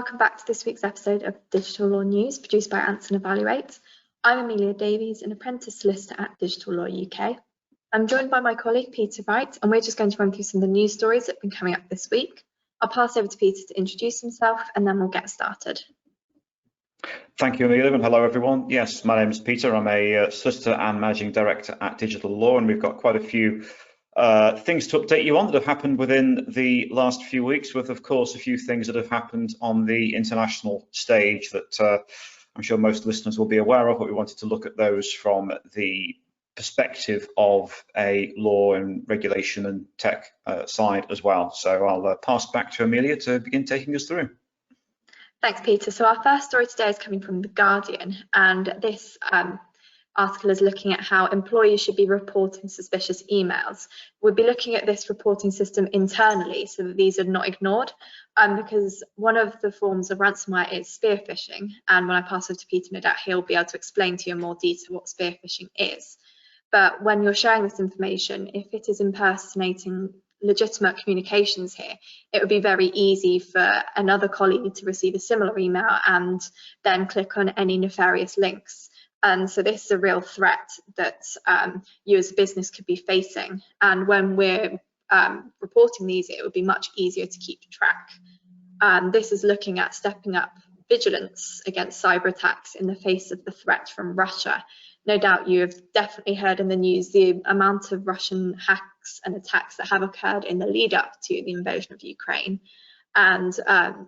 welcome back to this week's episode of Digital Law News, produced by Anson Evaluate. I'm Amelia Davies, an apprentice solicitor at Digital Law UK. I'm joined by my colleague Peter Wright, and we're just going to run through some of the news stories that have been coming up this week. I'll pass over to Peter to introduce himself, and then we'll get started. Thank you, Amelia, and hello, everyone. Yes, my name is Peter. I'm a solicitor and managing director at Digital Law, and we've got quite a few things to update you on that have happened within the last few weeks, with, of course, a few things that have happened on the international stage that I'm sure most listeners will be aware of, but we wanted to look at those from the perspective of a law and regulation and tech side as well. So I'll pass back to Amelia to begin taking us through. Thanks, Peter. So our first story today is coming from The Guardian, and this article is looking at how employees should be reporting suspicious emails. We'll be looking at this reporting system internally so that these are not ignored, because one of the forms of ransomware is spear phishing. And when I pass over to Peter, no doubt he'll be able to explain to you in more detail what spear phishing is. But when you're sharing this information, if it is impersonating legitimate communications here, it would be very easy for another colleague to receive a similar email and then click on any nefarious links. And so this is a real threat that you as a business could be facing. And when we're reporting these, it would be much easier to keep track. This is looking at stepping up vigilance against cyber attacks in the face of the threat from Russia. No doubt you have definitely heard in the news the amount of Russian hacks and attacks that have occurred in the lead up to the invasion of Ukraine, and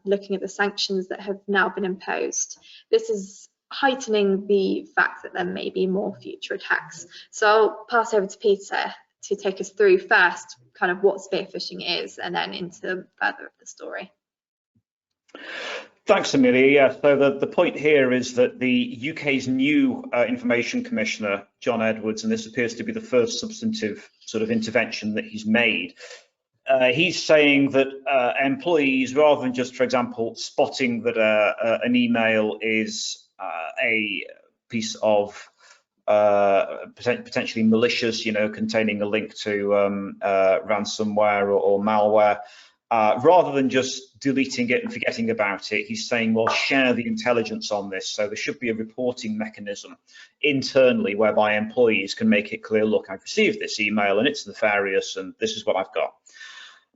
looking at the sanctions that have now been imposed. This is heightening the fact that there may be more future attacks. So I'll pass over to Peter to take us through first kind of what spear phishing is, and then into further of the story. Thanks, Amelia. Yeah, so the point here is that the UK's new Information Commissioner, John Edwards, and this appears to be the first substantive sort of intervention that he's made, he's saying that employees, rather than just, for example, spotting that an email is a piece of potentially malicious, containing a link to ransomware or malware, rather than just deleting it and forgetting about it, he's saying, well, share the intelligence on this. So there should be a reporting mechanism internally whereby employees can make it clear, look, I've received this email and it's nefarious and this is what I've got.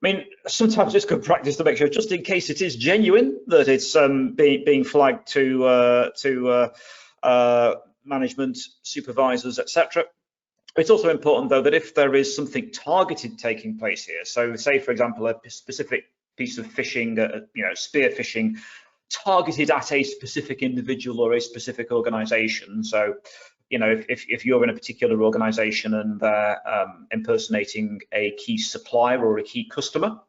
I mean, sometimes it's good practice to make sure, just in case it is genuine, that it's being flagged to management, supervisors, etc. It's also important, though, that if there is something targeted taking place here, so say, for example, a specific piece of phishing, spear phishing, targeted at a specific individual or a specific organization. So, if you're in a particular organization and they're impersonating a key supplier or a key customer,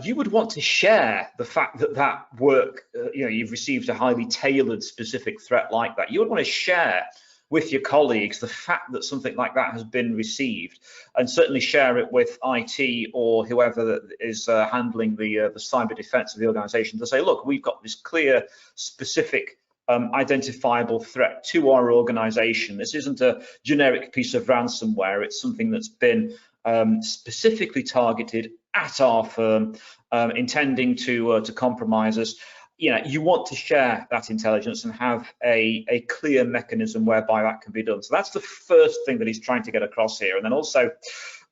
you would want to share the fact that work, you've received a highly tailored specific threat like that. You would want to share with your colleagues the fact that something like that has been received, and certainly share it with IT or whoever is handling the cyber defense of the organization to say, look, we've got this clear, specific, identifiable threat to our organization. This isn't a generic piece of ransomware. It's something that's been specifically targeted at our firm, intending to compromise us. You want to share that intelligence and have a clear mechanism whereby that can be done. So that's the first thing that he's trying to get across here. And then also,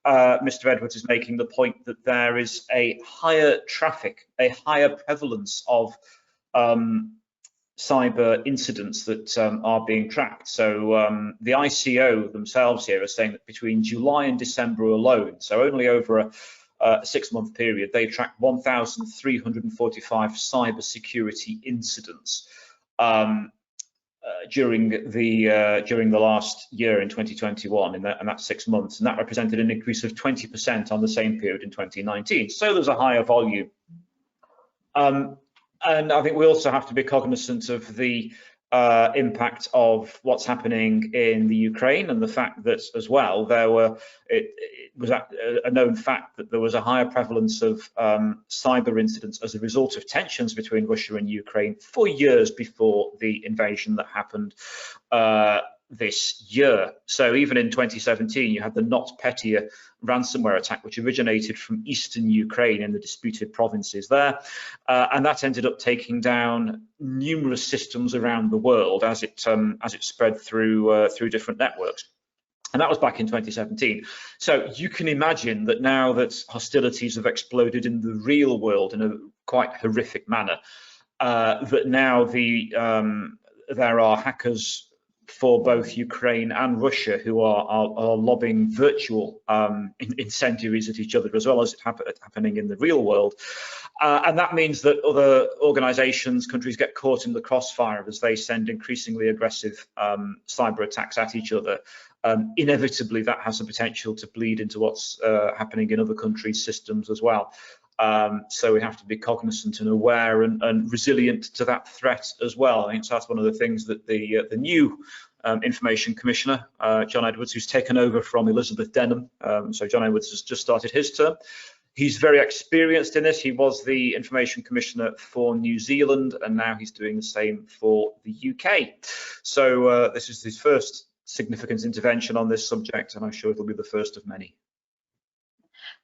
Mr. Edwards is making the point that there is a higher traffic, a higher prevalence of cyber incidents that are being tracked. So the ICO themselves here are saying that between July and December alone, so only over a 6-month period, they tracked 1,345 cybersecurity incidents during the last year in 2021, and that's 6 months, and that represented an increase of 20% on the same period in 2019. So there's a higher volume. And I think we also have to be cognizant of the impact of what's happening in the Ukraine, and the fact that as well it was a known fact that there was a higher prevalence of cyber incidents as a result of tensions between Russia and Ukraine for years before the invasion that happened this year. So even in 2017, you had the NotPetya ransomware attack, which originated from eastern Ukraine in the disputed provinces there, and that ended up taking down numerous systems around the world as it spread through different networks. And that was back in 2017. So you can imagine that now that hostilities have exploded in the real world in a quite horrific manner, that now there are hackers for both Ukraine and Russia who are lobbing virtual incendiaries at each other, as well as it happening in the real world. And that means that other organizations, countries get caught in the crossfire as they send increasingly aggressive cyber attacks at each other. Inevitably, that has the potential to bleed into what's happening in other countries' systems as well. So we have to be cognizant and aware and resilient to that threat as well. I think that's one of the things that the new Information Commissioner, John Edwards, who's taken over from Elizabeth Denham. So John Edwards has just started his term. He's very experienced in this. He was the Information Commissioner for New Zealand, and now he's doing the same for the UK. So this is his first significant intervention on this subject, and I'm sure it'll be the first of many.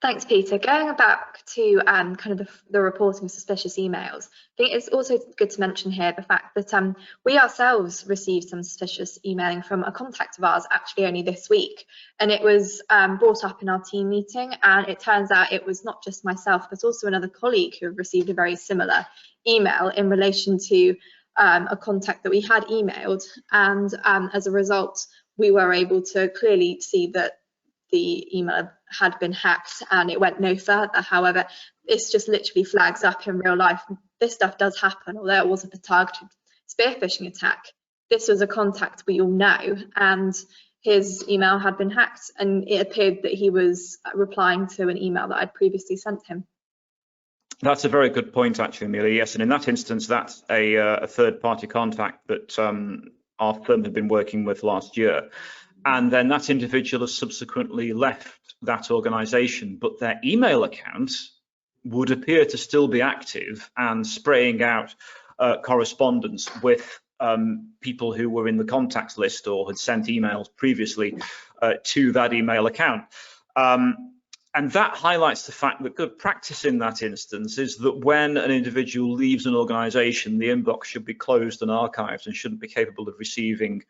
Thanks, Peter. Going back to kind of the reporting of suspicious emails, I think it's also good to mention here the fact that we ourselves received some suspicious emailing from a contact of ours actually only this week, and it was brought up in our team meeting, and it turns out it was not just myself but also another colleague who received a very similar email in relation to a contact that we had emailed, and as a result we were able to clearly see that the email had been hacked and it went no further. However, this just literally flags up in real life. This stuff does happen, although it wasn't a targeted spear phishing attack. This was a contact we all know, and his email had been hacked, and it appeared that he was replying to an email that I'd previously sent him. That's a very good point, actually, Amelia. Yes, and in that instance, that's a third-party contact that our firm had been working with last year. And then that individual has subsequently left that organisation, but their email account would appear to still be active and spraying out correspondence with people who were in the contacts list or had sent emails previously to that email account. And that highlights the fact that good practice in that instance is that when an individual leaves an organisation, the inbox should be closed and archived and shouldn't be capable of receiving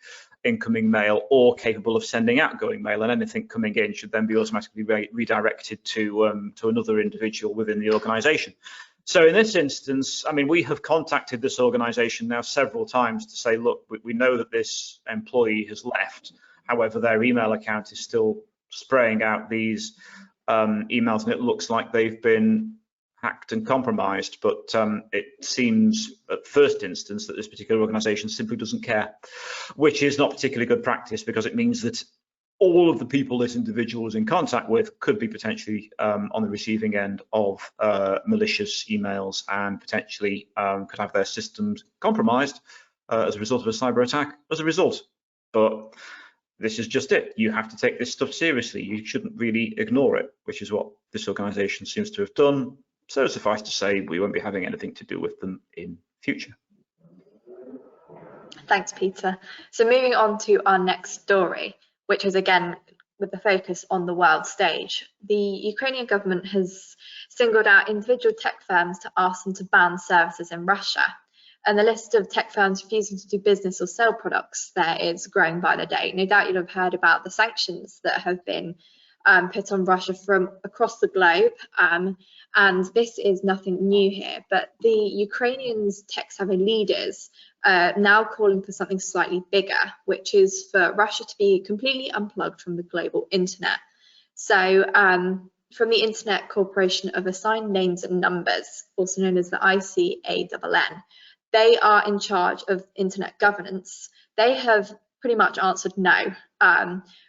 incoming mail or capable of sending outgoing mail, and anything coming in should then be automatically redirected to another individual within the organisation. So in this instance, I mean, we have contacted this organisation now several times to say, look, we know that this employee has left. However, their email account is still spraying out these emails, and it looks like they've been hacked and compromised, but it seems at first instance that this particular organisation simply doesn't care, which is not particularly good practice, because it means that all of the people this individual is in contact with could be potentially on the receiving end of malicious emails, and potentially could have their systems compromised as a result of a cyber attack as a result. But this is just it. You have to take this stuff seriously. You shouldn't really ignore it, which is what this organisation seems to have done. So suffice to say, we won't be having anything to do with them in future. Thanks, Peter. So moving on to our next story, which is again with the focus on the world stage. The Ukrainian government has singled out individual tech firms to ask them to ban services in Russia. And the list of tech firms refusing to do business or sell products there is growing by the day. No doubt you'll have heard about the sanctions that have been put on Russia from across the globe. And this is nothing new here, but the Ukrainians tech-savvy leaders are now calling for something slightly bigger, which is for Russia to be completely unplugged from the global internet. So from the Internet Corporation of Assigned Names and Numbers, also known as the ICANN, they are in charge of internet governance. They have pretty much answered no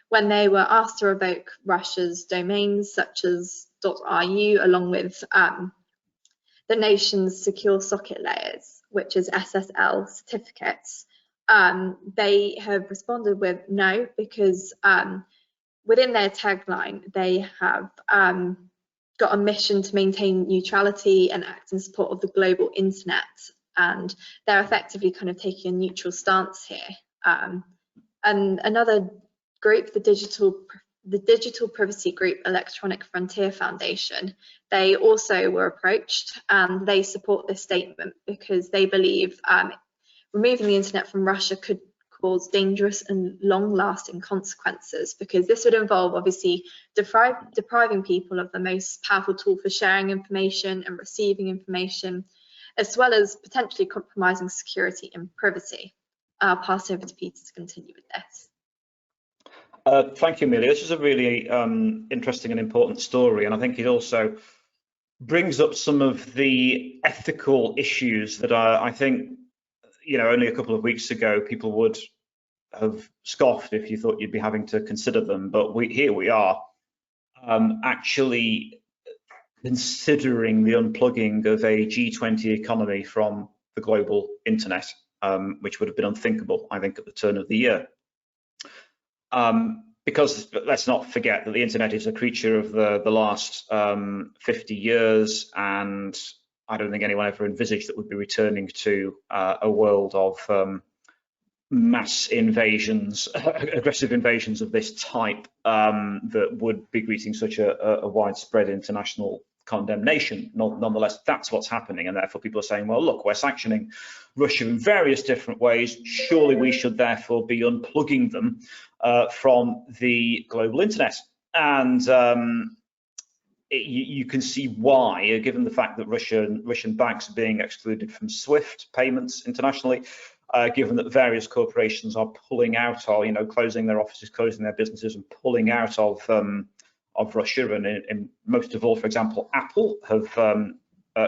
when they were asked to revoke Russia's domains such as .ru, along with the nation's secure socket layers, which is SSL certificates. They have responded with no, because within their tagline, they have got a mission to maintain neutrality and act in support of the global internet. And they're effectively kind of taking a neutral stance here. And another group, the Digital Privacy Group Electronic Frontier Foundation, they also were approached, and they support this statement because they believe removing the internet from Russia could cause dangerous and long-lasting consequences, because this would involve obviously depriving people of the most powerful tool for sharing information and receiving information, as well as potentially compromising security and privacy. I'll pass over to Peter to continue with this. Thank you, Amelia. This is a really interesting and important story, and I think it also brings up some of the ethical issues that I think, only a couple of weeks ago people would have scoffed if you thought you'd be having to consider them. But here we are, actually considering the unplugging of a G20 economy from the global internet, which would have been unthinkable, I think, at the turn of the year. Because let's not forget that the internet is a creature of the last 50 years, and I don't think anyone ever envisaged that we'd be returning to a world of mass invasions, aggressive invasions of this type that would be greeting such a widespread international condemnation. Nonetheless, that's what's happening, and therefore people are saying, well, look, we're sanctioning Russia in various different ways. Surely we should therefore be unplugging them from the global internet. And you can see why, given the fact that Russian banks are being excluded from SWIFT payments internationally, given that various corporations are pulling out, or closing their offices, closing their businesses, and pulling out of Russia. And in most of all, for example, Apple have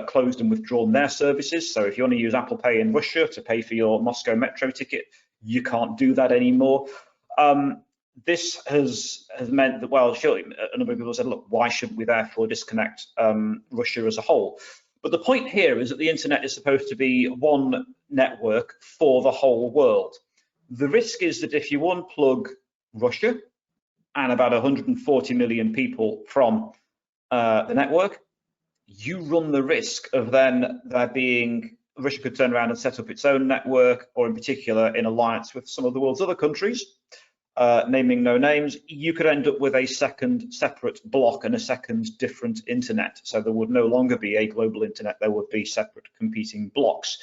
closed and withdrawn their services. So if you want to use Apple Pay in Russia to pay for your Moscow metro ticket, you can't do that anymore. This has meant that, well, surely a number of people said, look, why shouldn't we therefore disconnect Russia as a whole? But the point here is that the internet is supposed to be one network for the whole world. The risk is that if you unplug Russia and about 140 million people from the network, you run the risk of then Russia could turn around and set up its own network, or in particular in alliance with some of the world's other countries, naming no names. You could end up with a second separate block and a second different internet. So there would no longer be a global internet, there would be separate competing blocks.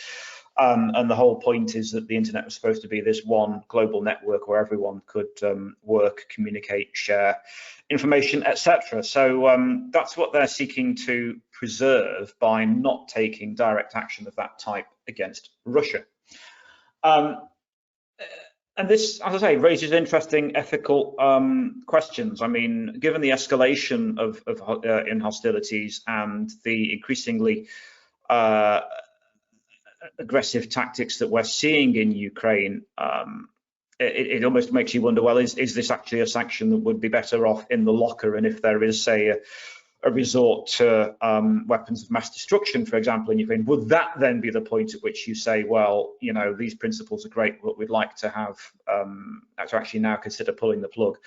And the whole point is that the internet was supposed to be this one global network where everyone could work, communicate, share information, etc. So that's what they're seeking to preserve by not taking direct action of that type against Russia. And this, as I say, raises interesting ethical questions. I mean, given the escalation in hostilities and the increasingly aggressive tactics that we're seeing in Ukraine, it almost makes you wonder, well, is this actually a sanction that would be better off in the locker? And if there is, say, a resort to weapons of mass destruction, for example, in Ukraine, would that then be the point at which you say, well, these principles are great, but we'd like to have to actually now consider pulling the plug?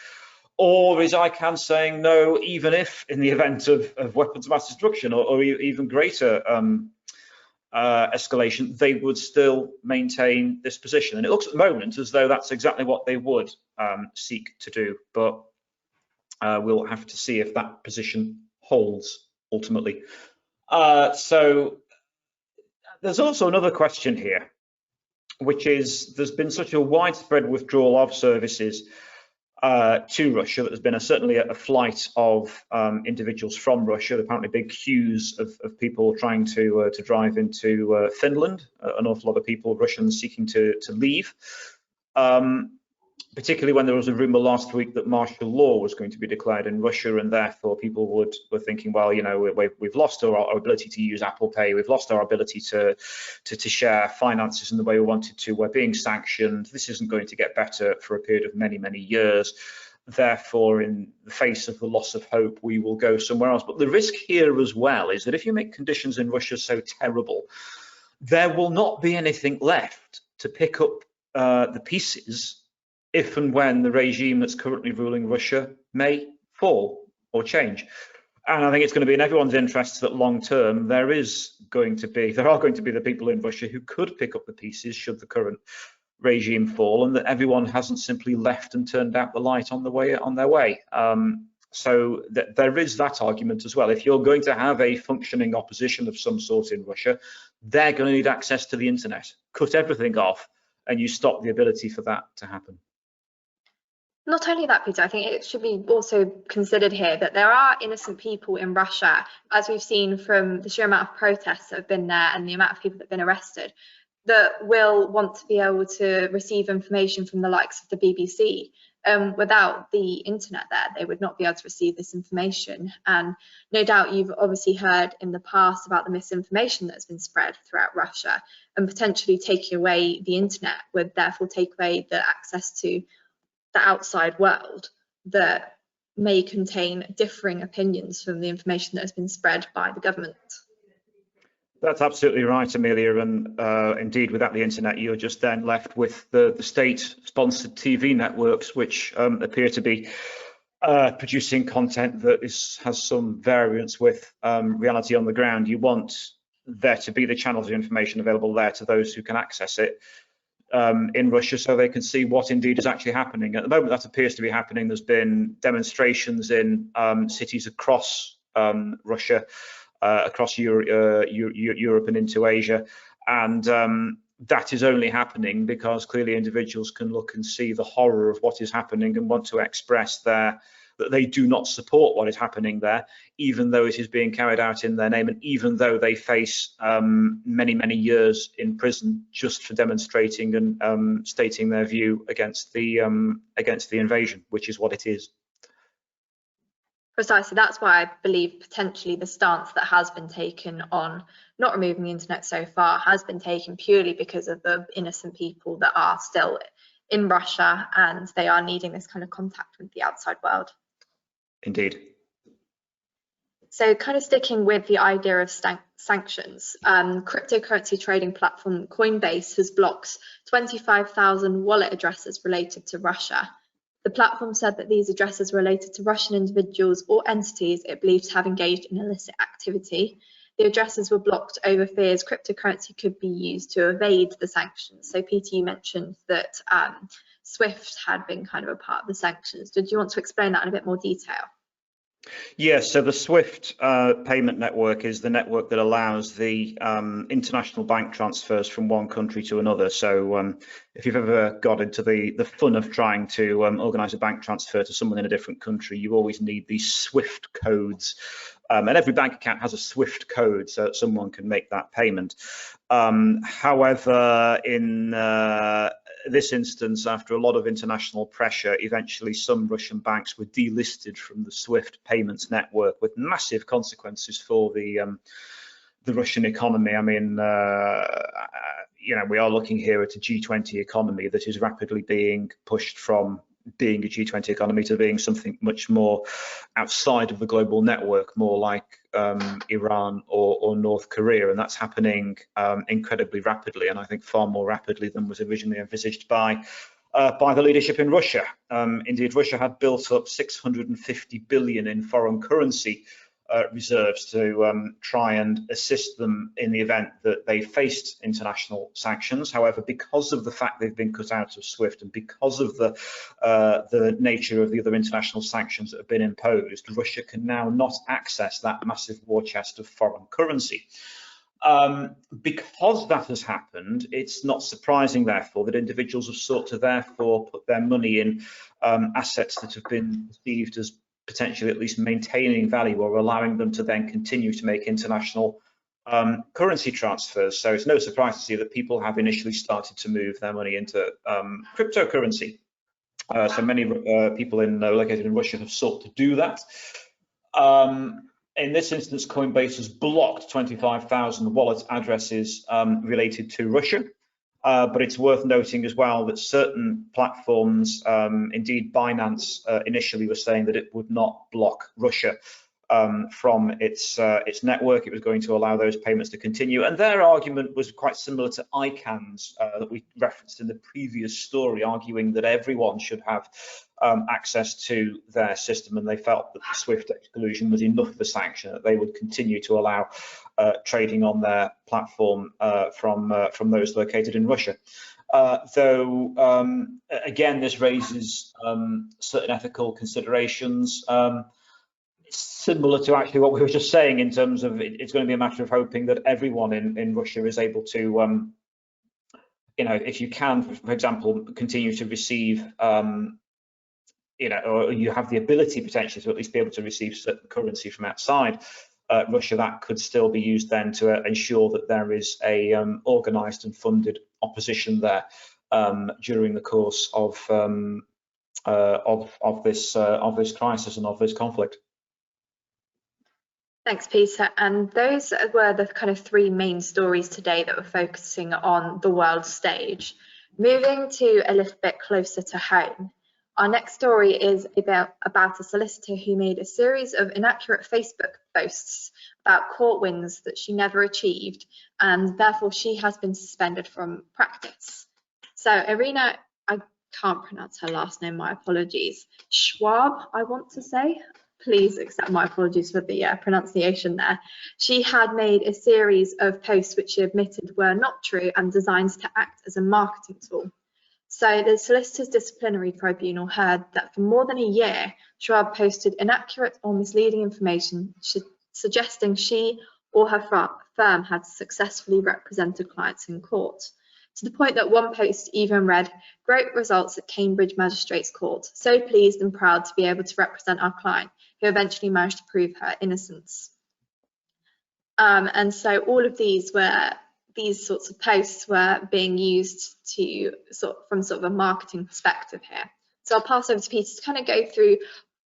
Or is ICANN saying, no, even if in the event of weapons of mass destruction or even greater escalation, they would still maintain this position? And it looks at the moment as though that's exactly what they would seek to do, but we'll have to see if that position holds ultimately. So there's also another question here, which is there's been such a widespread withdrawal of services to Russia that there's been certainly a flight of individuals from Russia. There are apparently big queues of people trying to drive into Finland, an awful lot of people, Russians, seeking to leave. Particularly when there was a rumor last week that martial law was going to be declared in Russia, and therefore people were thinking, well, we've lost our ability to use Apple Pay, we've lost our ability to share finances in the way we wanted to, we're being sanctioned, this isn't going to get better for a period of many, many years. Therefore, in the face of the loss of hope, we will go somewhere else. But the risk here as well is that if you make conditions in Russia so terrible, there will not be anything left to pick up the pieces if and when the regime that's currently ruling Russia may fall or change. And I think it's going to be in everyone's interest that long term there are going to be the people in Russia who could pick up the pieces should the current regime fall, and that everyone hasn't simply left and turned out the light on their way. So there is that argument as well. If you're going to have a functioning opposition of some sort in Russia, they're going to need access to the internet. Cut everything off, and you stop the ability for that to happen. Not only that, Peter, I think it should be also considered here that there are innocent people in Russia, as we've seen from the sheer amount of protests that have been there and the amount of people that have been arrested, that will want to be able to receive information from the likes of the BBC. Without the internet there, they would not be able to receive this information. And no doubt you've obviously heard in the past about the misinformation that's been spread throughout Russia, and potentially taking away the internet would therefore take away the access to the outside world that may contain differing opinions from the information that has been spread by the government. That's absolutely right, Amelia, and indeed without the internet you're just then left with the state-sponsored TV networks, which appear to be producing content that has some variance with reality on the ground. You want there to be the channels of information available there to those who can access it in Russia, so they can see what indeed is actually happening. At the moment that appears to be happening. There's been demonstrations in cities across Russia, across Europe and into Asia, and that is only happening because clearly individuals can look and see the horror of what is happening and want to express that they do not support what is happening there, even though it is being carried out in their name, and even though they face many years in prison just for demonstrating and stating their view against the invasion, which is what it is. Precisely, that's why I believe potentially the stance that has been taken on not removing the internet so far has been taken purely because of the innocent people that are still in Russia, and they are needing this kind of contact with the outside world. Indeed. So kind of sticking with the idea of sanctions, cryptocurrency trading platform Coinbase has blocked 25,000 wallet addresses related to Russia. The platform said that these addresses were related to Russian individuals or entities it believes have engaged in illicit activity. The addresses were blocked over fears cryptocurrency could be used to evade the sanctions. So Peter, you mentioned that SWIFT had been kind of a part of the sanctions. Did you want to explain that in a bit more detail? Yes, so the SWIFT payment network is the network that allows the international bank transfers from one country to another. So if you've ever got into the fun of trying to organise a bank transfer to someone in a different country, you always need these SWIFT codes. And every bank account has a SWIFT code so that someone can make that payment. However, in this instance, after a lot of international pressure, eventually some Russian banks were delisted from the SWIFT payments network, with massive consequences for the Russian economy. I mean, you know, we are looking here at a G20 economy that is rapidly being pushed from being a G20 economy to being something much more outside of the global network, more like Iran or North Korea, and that's happening incredibly rapidly, and I think far more rapidly than was originally envisaged by the leadership in Russia. Indeed, Russia had built up 650 billion in foreign currency reserves to try and assist them in the event that they faced international sanctions. However, because of the fact they've been cut out of SWIFT and because of the nature of the other international sanctions that have been imposed, Russia can now not access that massive war chest of foreign currency. Because that has happened, it's not surprising, therefore, that individuals have sought to therefore put their money in assets that have been perceived as potentially at least maintaining value or allowing them to then continue to make international currency transfers. So it's no surprise to see that people have initially started to move their money into cryptocurrency. So many people located in Russia have sought to do that. In this instance, Coinbase has blocked 25,000 wallet addresses related to Russia. But it's worth noting as well that certain platforms, indeed Binance initially was saying that it would not block Russia from its network. It was going to allow those payments to continue. And their argument was quite similar to ICANN's that we referenced in the previous story, arguing that everyone should have access to their system, and they felt that the SWIFT exclusion was enough of a sanction, that they would continue to allow trading on their platform from those located in Russia. Though, again, this raises certain ethical considerations. Similar to actually what we were just saying in terms of it's going to be a matter of hoping that everyone in Russia is able to, if you can, for example, continue to receive, or you have the ability potentially to at least be able to receive certain currency from outside Russia, that could still be used then to ensure that there is a organised and funded opposition there during the course of this crisis and of this conflict. Thanks, Peter. And those were the kind of three main stories today that were focusing on the world stage. Moving to a little bit closer to home, our next story is about a solicitor who made a series of inaccurate Facebook posts about court wins that she never achieved, and therefore she has been suspended from practice. So Irina, I can't pronounce her last name, my apologies, Schwab, I want to say. Please accept my apologies for the pronunciation there. She had made a series of posts which she admitted were not true and designed to act as a marketing tool. So the Solicitors Disciplinary Tribunal heard that for more than a year, Schwab posted inaccurate or misleading information suggesting she or her firm had successfully represented clients in court, to the point that one post even read, "Great results at Cambridge Magistrates Court, so pleased and proud to be able to represent our client, who eventually managed to prove her innocence." And so all of these sorts of posts were being used to from a marketing perspective here. So I'll pass over to Peter to kind of go through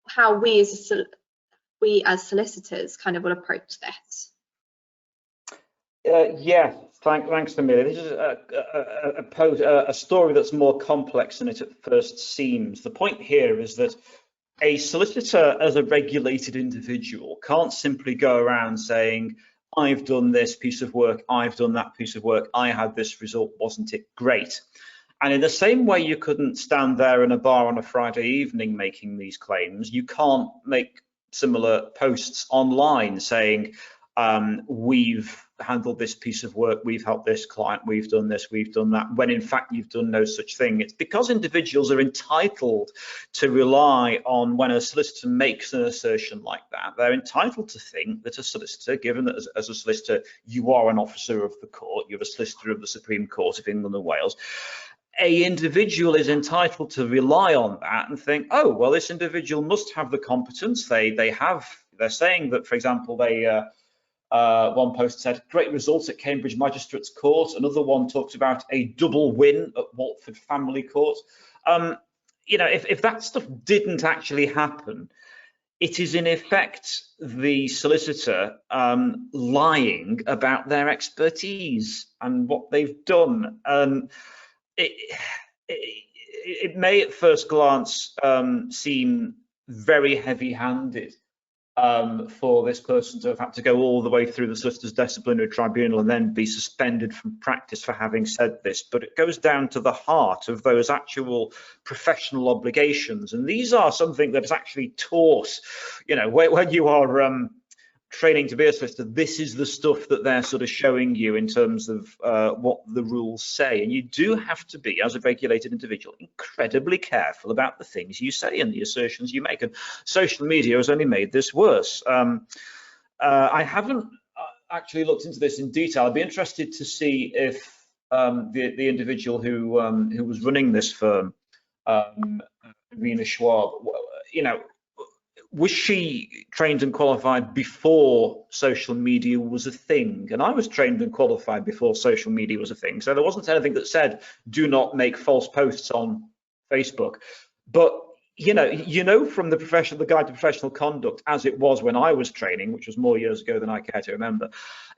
how we as solicitors kind of will approach this. Yeah, thanks, Amelia. This is a story that's more complex than it at first seems. The point here is that a solicitor, as a regulated individual, can't simply go around saying, "I've done this piece of work, I've done that piece of work, I had this result, wasn't it great?" And in the same way you couldn't stand there in a bar on a Friday evening making these claims, you can't make similar posts online saying, "We've handled this piece of work, we've helped this client, we've done this, we've done that," when in fact you've done no such thing. It's because individuals are entitled to rely on, when a solicitor makes an assertion like that, they're entitled to think that a solicitor, given that as a solicitor you are an officer of the court, you're a solicitor of the Supreme Court of England and Wales, a individual is entitled to rely on that and think, "Oh, well, this individual must have the competence. They're saying that, for example, one post said, 'Great results at Cambridge Magistrates Court.' Another one talked about a double win at Watford Family Court." If that stuff didn't actually happen, it is in effect the solicitor lying about their expertise and what they've done. And it may at first glance seem very heavy-handed for this person to have had to go all the way through the Solicitors Disciplinary Tribunal and then be suspended from practice for having said this, but it goes down to the heart of those actual professional obligations, and these are something that is actually taught, when you are training to be a solicitor. This is the stuff that they're sort of showing you in terms of what the rules say, and you do have to be, as a regulated individual, incredibly careful about the things you say and the assertions you make, and social media has only made this worse. I haven't actually looked into this in detail. I'd be interested to see if the individual who was running this firm, Irina Schwab, was she trained and qualified before social media was a thing? And I was trained and qualified before social media was a thing. So there wasn't anything that said, "Do not make false posts on Facebook." But from the Guide to Professional Conduct, as it was when I was training, which was more years ago than I care to remember,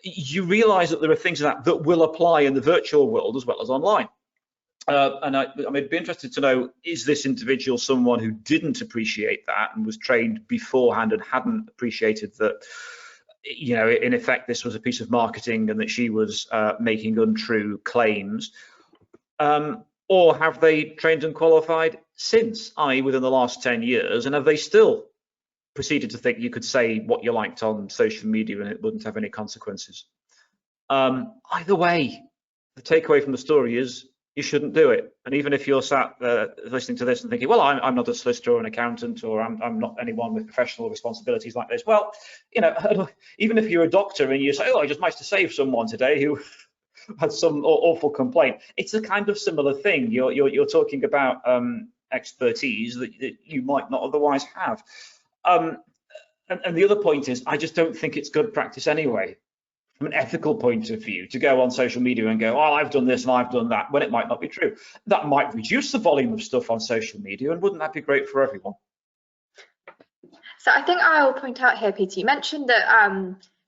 you realise that there are things that will apply in the virtual world as well as online. And I'd be interested to know, is this individual someone who didn't appreciate that and was trained beforehand and hadn't appreciated that, in effect, this was a piece of marketing and that she was making untrue claims? Or have they trained and qualified since, i.e. within the last 10 years, and have they still proceeded to think you could say what you liked on social media and it wouldn't have any consequences? Either way, the takeaway from the story is, you shouldn't do it. And even if you're sat listening to this and thinking, well, I'm not a solicitor or an accountant, or I'm not anyone with professional responsibilities like this. Well, you know, even if you're a doctor and you say, oh, I just managed to save someone today who had some awful complaint, it's a kind of similar thing. You're talking about expertise that you might not otherwise have. And the other point is, I just don't think it's good practice anyway, from an ethical point of view, to go on social media and go, oh, I've done this and I've done that, when it might not be true. That might reduce the volume of stuff on social media, and wouldn't that be great for everyone? So I think I'll point out here, Peter, you mentioned that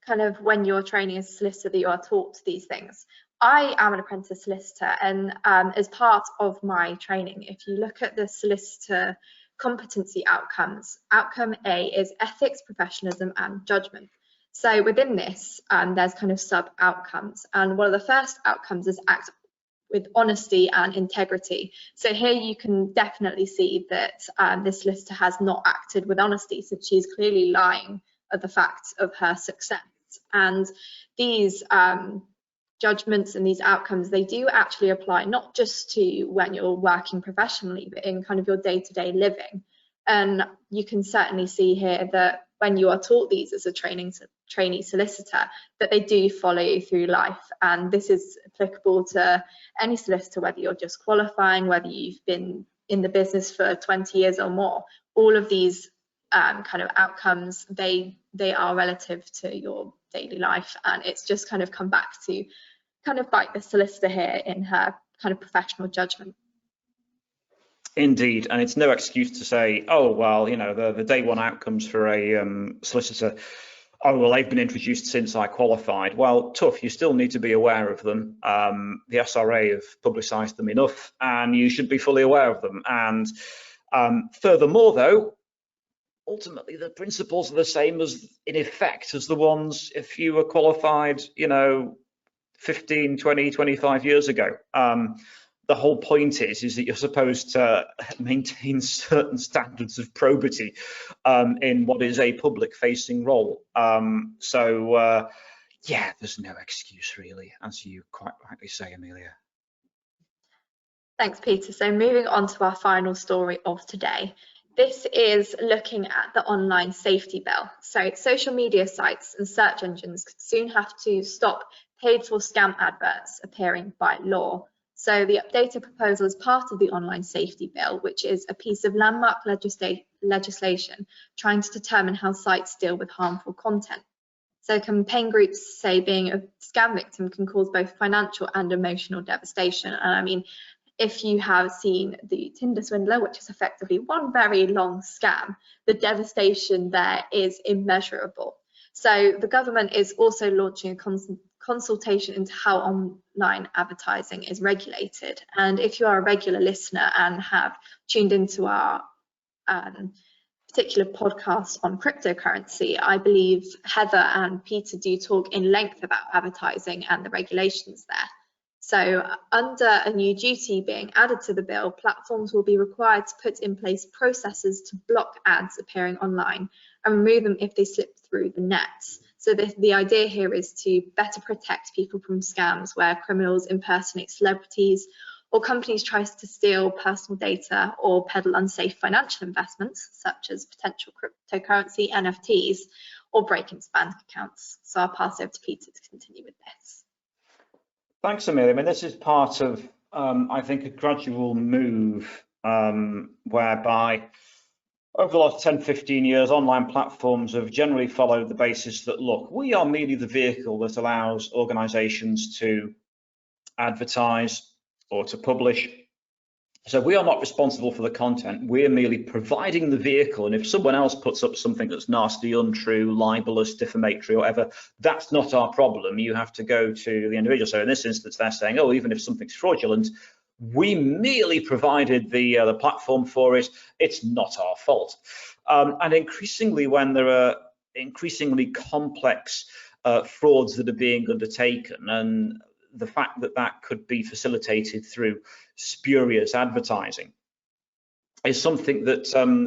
kind of when you're training as a solicitor that you are taught these things. I am an apprentice solicitor, and as part of my training, if you look at the solicitor competency outcomes, outcome A is ethics, professionalism and judgment. So within this, there's kind of sub outcomes, and one of the first outcomes is act with honesty and integrity. So here you can definitely see that this solicitor has not acted with honesty, since she is clearly lying of the facts of her success. And these judgments and these outcomes, they do actually apply not just to when you're working professionally, but in kind of your day-to-day living. And you can certainly see here that when you are taught these as a trainee solicitor, that they do follow you through life. And this is applicable to any solicitor, whether you're just qualifying, whether you've been in the business for 20 years or more. All of these kind of outcomes, they are relative to your daily life, and it's just kind of come back to kind of bite the solicitor here in her kind of professional judgment. Indeed, and it's no excuse to say, oh, well, you know, the day one outcomes for a solicitor, oh, well, they've been introduced since I qualified. Well, tough, you still need to be aware of them. The SRA have publicised them enough, and you should be fully aware of them. And furthermore, though, ultimately the principles are the same as, in effect, as the ones if you were qualified, you know, 15, 20, 25 years ago. The whole point is that you're supposed to maintain certain standards of probity in what is a public-facing role. Yeah, there's no excuse really, as you quite rightly say, Amelia. Thanks, Peter. So moving on to our final story of today. This is looking at the online safety bill. So social media sites and search engines could soon have to stop paid-for scam adverts appearing by law. So the updated proposal is part of the online safety bill, which is a piece of landmark legislation trying to determine how sites deal with harmful content. So campaign groups say being a scam victim can cause both financial and emotional devastation. And I mean, if you have seen the Tinder swindler, which is effectively one very long scam, the devastation there is immeasurable. So the government is also launching a consultation into how online advertising is regulated. And if you are a regular listener and have tuned into our particular podcast on cryptocurrency, I believe Heather and Peter do talk in length about advertising and the regulations there. So under a new duty being added to the bill, platforms will be required to put in place processes to block ads appearing online and remove them if they slip through the nets. So the idea here is to better protect people from scams where criminals impersonate celebrities or companies try to steal personal data or peddle unsafe financial investments, such as potential cryptocurrency, NFTs, or break into bank accounts. So I'll pass over to Peter to continue with this. Thanks, Amelia. I mean, this is part of, I think, a gradual move whereby over the last 10, 15 years, online platforms have generally followed the basis that, look, we are merely the vehicle that allows organizations to advertise or to publish. So we are not responsible for the content. We're merely providing the vehicle. And if someone else puts up something that's nasty, untrue, libelous, defamatory, or whatever, that's not our problem. You have to go to the individual. So in this instance, they're saying, oh, even if something's fraudulent, we merely provided the platform for it. It's not our fault. And increasingly, when there are increasingly complex frauds that are being undertaken, and the fact that that could be facilitated through spurious advertising is something that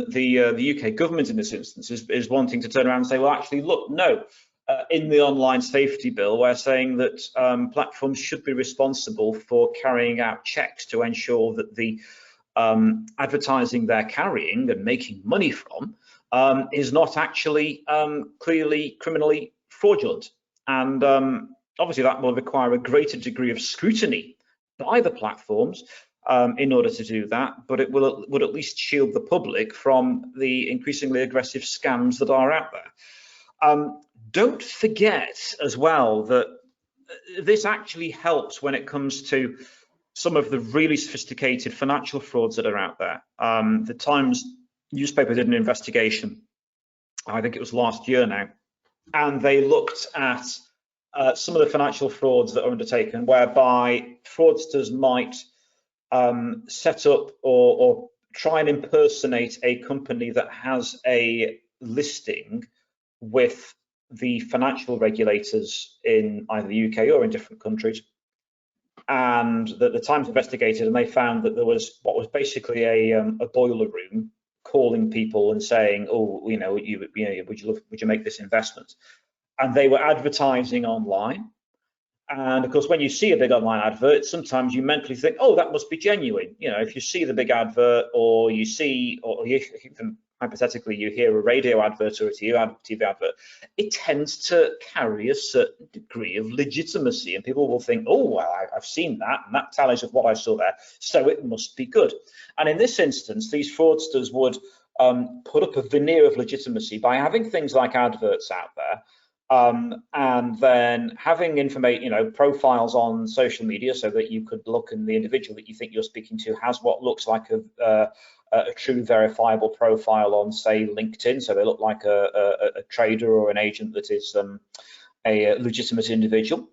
the UK government in this instance is wanting to turn around and say, well, actually, look, no, in the online safety bill, we're saying that platforms should be responsible for carrying out checks to ensure that the advertising they're carrying and making money from is not actually clearly criminally fraudulent. And obviously that will require a greater degree of scrutiny by the platforms in order to do that, but it would at least shield the public from the increasingly aggressive scams that are out there. Don't forget as well that this actually helps when it comes to some of the really sophisticated financial frauds that are out there. The Times newspaper did an investigation, I think it was last year now, and they looked at some of the financial frauds that are undertaken, whereby fraudsters might set up or try and impersonate a company that has a listing with the financial regulators in either the UK or in different countries. And the Times investigated, and they found that there was what was basically a boiler room calling people and saying, "Oh, would you make this investment?" And they were advertising online. And of course, when you see a big online advert, sometimes you mentally think, "Oh, that must be genuine." If you see the big advert, or you see, or you even hypothetically you hear a radio advert or a TV advert, it tends to carry a certain degree of legitimacy, and people will think, "Oh, well, I've seen that, and that tallies with what I saw there, so it must be good." And in this instance, these fraudsters would put up a veneer of legitimacy by having things like adverts out there. And then having profiles on social media, so that you could look, and the individual that you think you're speaking to has what looks like a true verifiable profile on, say, LinkedIn, so they look like a trader or an agent that is a legitimate individual.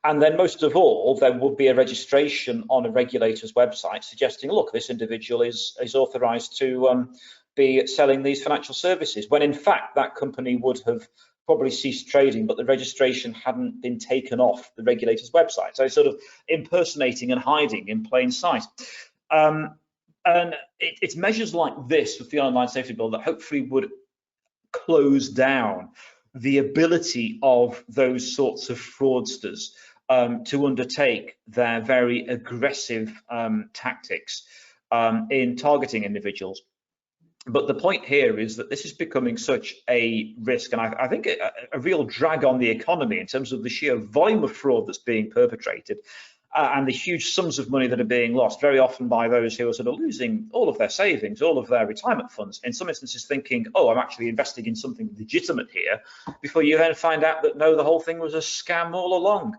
And then most of all, there would be a registration on a regulator's website suggesting, look, this individual is authorized to be selling these financial services, when in fact that company would have probably ceased trading, but the registration hadn't been taken off the regulator's website. So it's sort of impersonating and hiding in plain sight. And it's measures like this with the online safety bill that hopefully would close down the ability of those sorts of fraudsters to undertake their very aggressive tactics in targeting individuals. But the point here is that this is becoming such a risk, and I think a real drag on the economy in terms of the sheer volume of fraud that's being perpetrated and the huge sums of money that are being lost, very often by those who are sort of losing all of their savings, all of their retirement funds, in some instances thinking, oh, I'm actually investing in something legitimate here, before you then find out that no, the whole thing was a scam all along.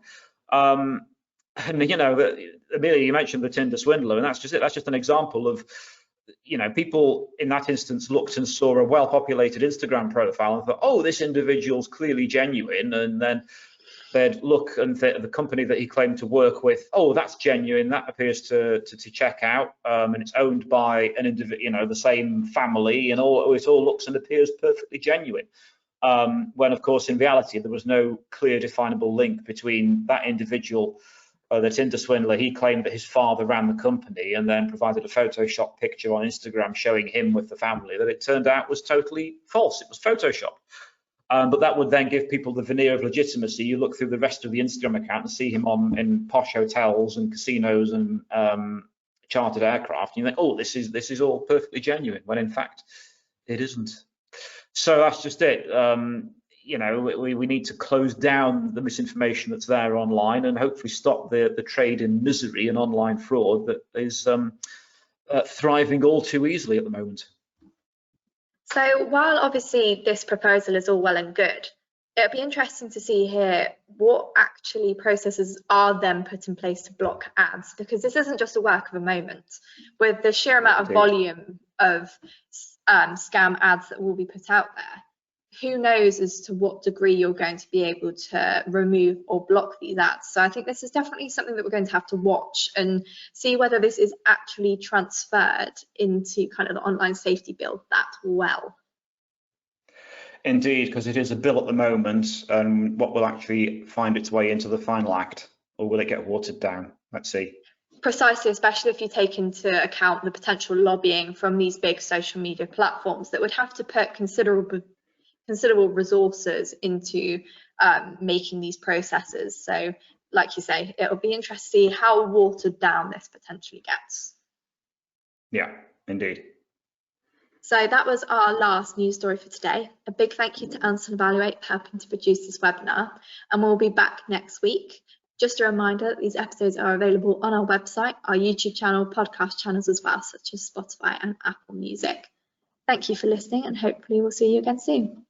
And Amelia, you mentioned the Tinder swindler, and that's just it. That's just an example of, people in that instance looked and saw a well-populated Instagram profile and thought, oh, this individual's clearly genuine, and then they'd look and the company that he claimed to work with, oh, that's genuine, that appears to check out, and it's owned by an individual, the same family, and it all looks and appears perfectly genuine. When of course in reality there was no clear definable link between that individual, the Tinder swindler. He claimed that his father ran the company and then provided a Photoshop picture on Instagram showing him with the family that it turned out was totally false. It was Photoshop. But that would then give people the veneer of legitimacy. You look through the rest of the Instagram account and see him in posh hotels and casinos and chartered aircraft, and you think, oh, this is all perfectly genuine, when in fact it isn't. So that's just it. We need to close down the misinformation that's there online and hopefully stop the trade in misery and online fraud that is thriving all too easily at the moment. So while obviously this proposal is all well and good, it'd be interesting to see here what actually processes are then put in place to block ads, because this isn't just a work of a moment. With the sheer amount of volume of scam ads that will be put out there, who knows as to what degree you're going to be able to remove or block these ads. So I think this is definitely something that we're going to have to watch and see whether this is actually transferred into kind of the online safety bill that well. Indeed, because it is a bill at the moment, and what will actually find its way into the final act, or will it get watered down? Let's see. Precisely, especially if you take into account the potential lobbying from these big social media platforms that would have to put considerable resources into making these processes. So like you say, it'll be interesting to see how watered down this potentially gets. Yeah, indeed. So that was our last news story for today. A big thank you to Anson Evaluate for helping to produce this webinar, and we'll be back next week. Just a reminder that these episodes are available on our website, our YouTube channel, podcast channels as well, such as Spotify and Apple Music. Thank you for listening, and hopefully we'll see you again soon.